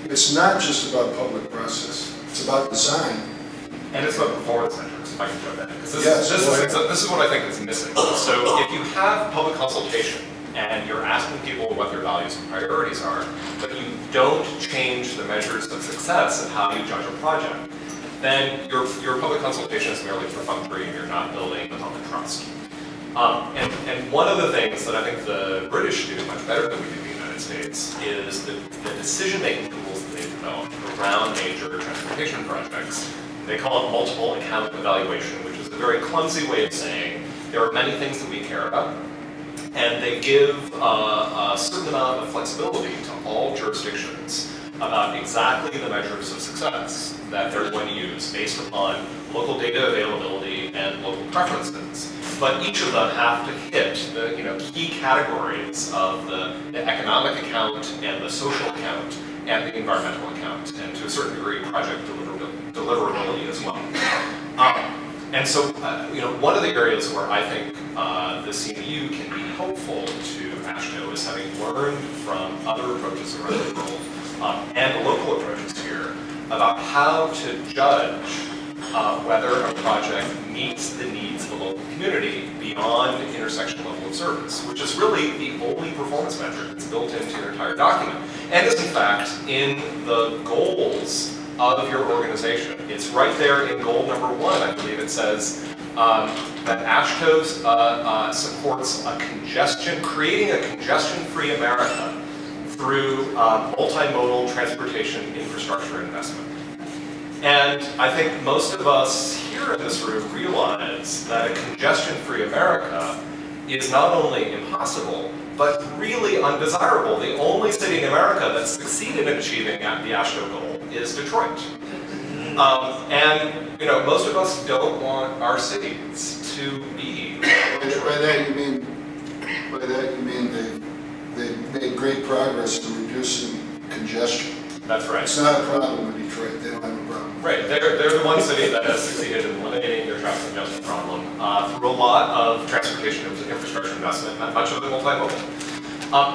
it's not just about public process. It's about design. And it's about performance metrics, if I can jump in. Because this is what I think is missing. So if you have public consultation and you're asking people what their values and priorities are, but you don't change the measures of success of how you judge a project, then your public consultation is merely perfunctory and you're not building the public trust. And one of the things that I think the British do much better than we do in the United States is the decision-making tools that they've developed around major transportation projects. They call it multiple account evaluation, which is a very clumsy way of saying there are many things that we care about, and they give a certain amount of flexibility to all jurisdictions about exactly the measures of success that they're going to use based upon local data availability and local preferences. But each of them have to hit the key categories of the economic account and the social account and the environmental account, and to a certain degree project deliverability as well. And so, one of the areas where I think the CNU can be helpful to AASHTO is having learned from other approaches around the world and local approaches here about how to judge whether a project meets the needs of the local community beyond intersection level of service, which is really the only performance metric that's built into your entire document, and is in fact in the goals of your organization. It's right there in goal number 1, I believe it says that AASHTO supports creating a congestion-free America through multimodal transportation infrastructure investment. And I think most of us here in this room realize that a congestion-free America is not only impossible, but really undesirable. The only city in America that's succeeded in achieving the AASHTO goal is Detroit. And most of us don't want our cities to be. By that you mean they've made great progress in reducing congestion. That's right. It's not a problem in Detroit. They don't have a problem. Right. They're the one city that has succeeded in eliminating their traffic congestion problem through a lot of transportation infrastructure investment, and much of it multimodal.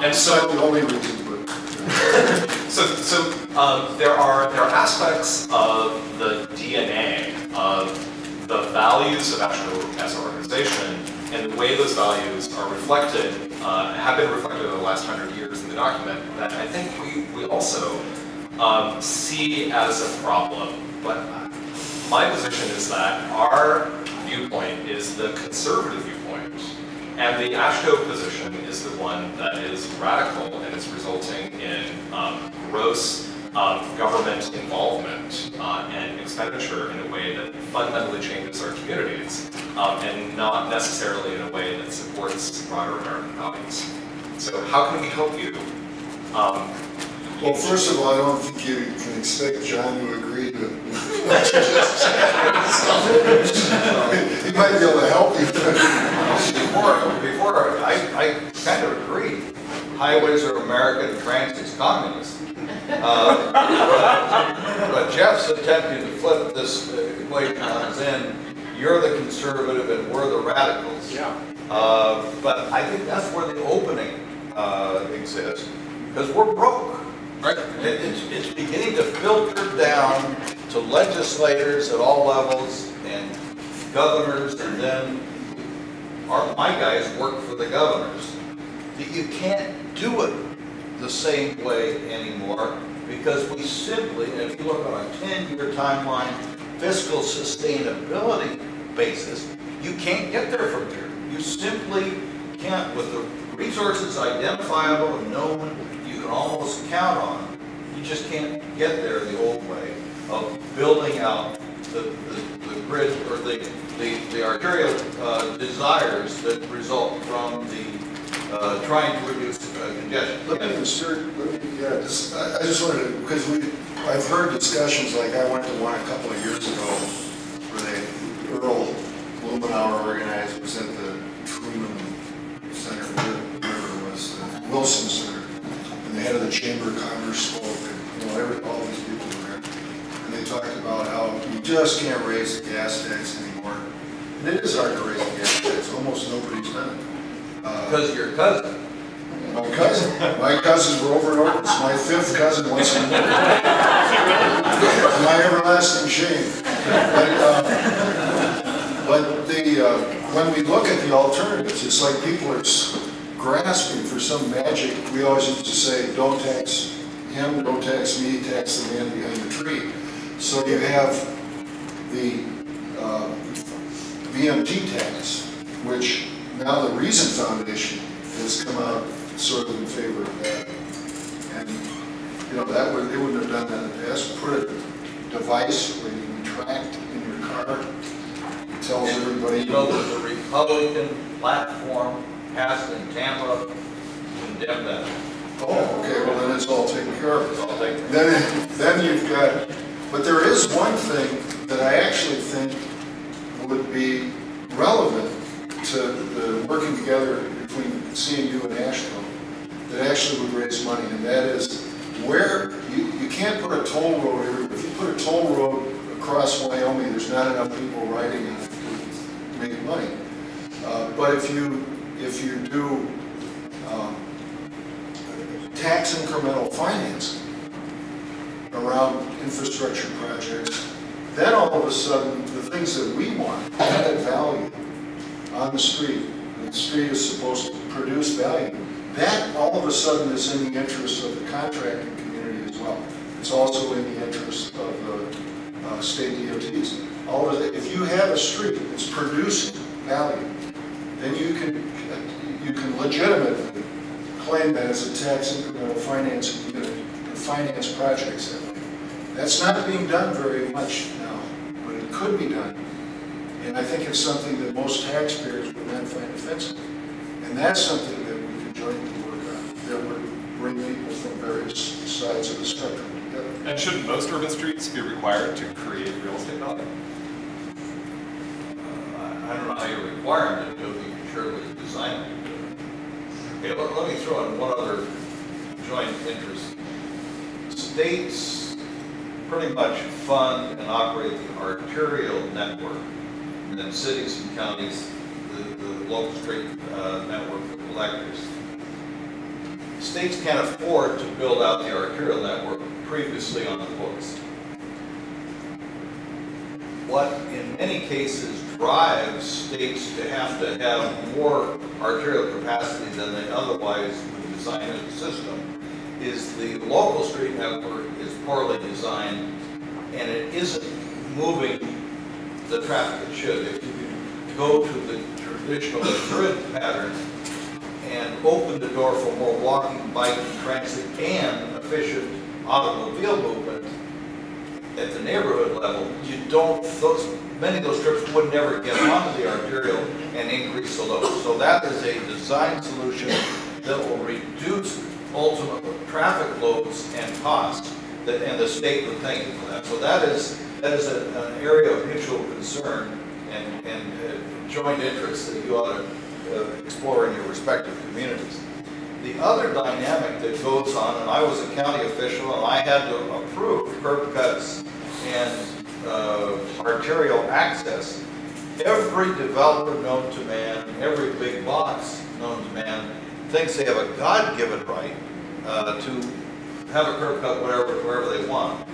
And so the only reason, but there are aspects of the DNA of the values of AASHTO as an organization, and the way those values are reflected, have been reflected over the last 100 years in the document, that I think we also see as a problem. But my position is that our viewpoint is the conservative viewpoint, and the AASHTO position is the one that is radical and is resulting in gross government involvement and expenditure in a way that fundamentally changes our communities, and not necessarily in a way that supports broader American values. So how can we help you? Well, first of all, I don't think you can expect John to agree to what you just said. He might be able to help you. Before I kind of agree. Highways are American, transit's communist. But Jeff's attempting to flip this equation on his end. You're the conservative and we're the radicals. Yeah. But I think that's where the opening exists, because we're broke. Right? It's beginning to filter down to legislators at all levels and governors, and then my guys work for the governors. That you can't do it the same way anymore, because we simply, and if you look on a 10-year timeline, fiscal sustainability basis, you can't get there from here. You simply can't, with the resources identifiable and known, you can almost count on. You just can't get there the old way of building out the grid or the arterial desires that result from the trying to reduce congestion. Let me insert. I just wanted to, because I've heard discussions like I went to one a couple of years ago where Earl Blumenauer organized, was at the Truman Center, whatever it was, the Wilson Center, and the head of the Chamber of Commerce spoke, and all these people were there, and they talked about how you just can't raise the gas tax anymore. And it is hard to raise the gas tax. Almost nobody's done it. Because your cousin. My cousins were over and over. It's my 5th cousin once in a while. My everlasting shame. But when we look at the alternatives, it's like people are grasping for some magic. We always used to say, don't tax him, don't tax me, tax the man behind the tree. So you have the VMT tax, which now the Reason Foundation has come out sort of in favor of that. And you know, they wouldn't have done that in the past. Put a device where you retract in your car. It tells everybody. You know, the Republican platform passed in Tampa condemned that. Oh, okay. Well, then it's all taken care of. It's all taken care of. Then you've got. But there is one thing that I actually think would be relevant to the working together between CNU and Asheville that actually would raise money, and that is where you can't put a toll road everywhere. If you put a toll road across Wyoming, there's not enough people riding on it to make money. But if you do tax incremental financing around infrastructure projects, then all of a sudden the things that we want, added value on the street, and the street is supposed to produce value, that all of a sudden is in the interest of the contracting community as well. It's also in the interest of the state DOTs. If you have a street that's producing value, then you can legitimately claim that as a tax incremental financing unit and finance projects that way. That's not being done very much now, but it could be done. And I think it's something that most taxpayers would not find offensive. And that's something that we could jointly work on, that would bring people from various sides of the spectrum together. And shouldn't most urban streets be required to create real estate value? I don't know how you require them to do it, you can surely design them to do it. Okay, let me throw in one other joint interest. States pretty much fund and operate the arterial network, and then cities and counties, the local street network of collectors. States can't afford to build out the arterial network previously on the books. What in many cases drives states to have more arterial capacity than they otherwise would design in the system is the local street network is poorly designed and it isn't moving the traffic it should. If you go to the traditional grid pattern and open the door for more walking, bike, transit, and efficient automobile movement at the neighborhood level, many of those trips would never get onto the arterial and increase the load. So that is a design solution that will reduce ultimate traffic loads and costs, and the state would thank you for that. So that is an area of mutual concern and joint interest that you ought to explore in your respective communities. The other dynamic that goes on, and I was a county official and I had to approve curb cuts and arterial access. Every developer known to man, every big boss known to man, thinks they have a God-given right to have a curb cut wherever they want.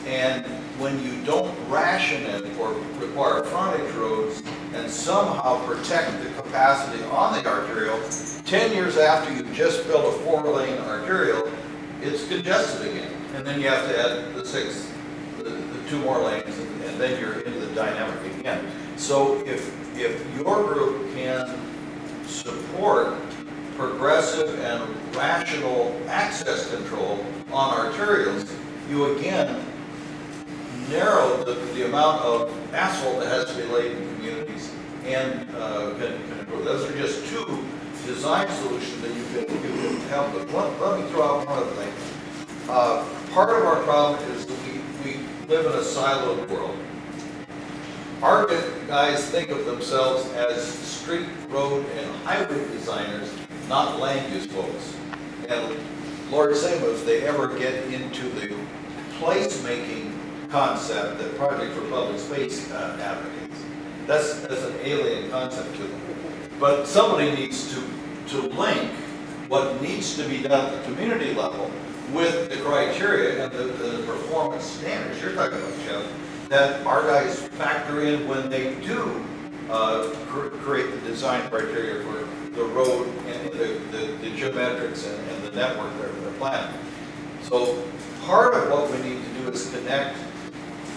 And when you don't ration it or require frontage roads and somehow protect the capacity on the arterial, 10 years after you've just built a 4-lane arterial, it's congested again. And then you have to add the 2 more lanes, and then you're into the dynamic again. So if your group can support progressive and rational access control on arterials, you again narrow the amount of asphalt that has to be laid in communities and can improve. Those are just 2 design solutions that you can help with. Let me throw out one other thing. Part of our problem is that we live in a siloed world. Our guys think of themselves as street, road, and highway designers, not land use folks. And Lord save us if they ever get into the place-making concept that Project for Public Space advocates. That's an alien concept to them. But somebody needs to link what needs to be done at the community level with the criteria and the performance standards you're talking about, Jeff, that our guys factor in when they do create the design criteria for the road and the geometrics and the network they're planning. So part of what we need to do is connect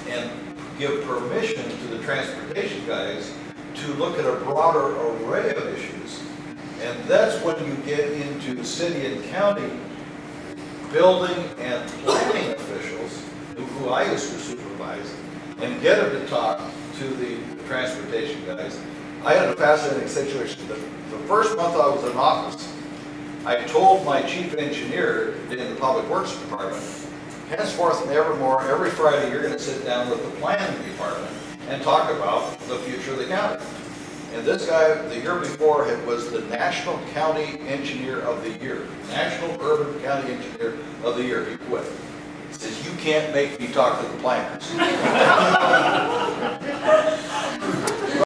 and give permission to the transportation guys to look at a broader array of issues. And that's when you get into city and county building and planning officials, who I used to supervise, and get them to talk to the transportation guys. I had a fascinating situation. The first month I was in office, I told my chief engineer in the Public Works Department, henceforth and evermore, every Friday you're going to sit down with the planning department and talk about the future of the county. And this guy, the year before, was the National County Engineer of the Year. National Urban County Engineer of the Year. He quit. He says, you can't make me talk to the planners.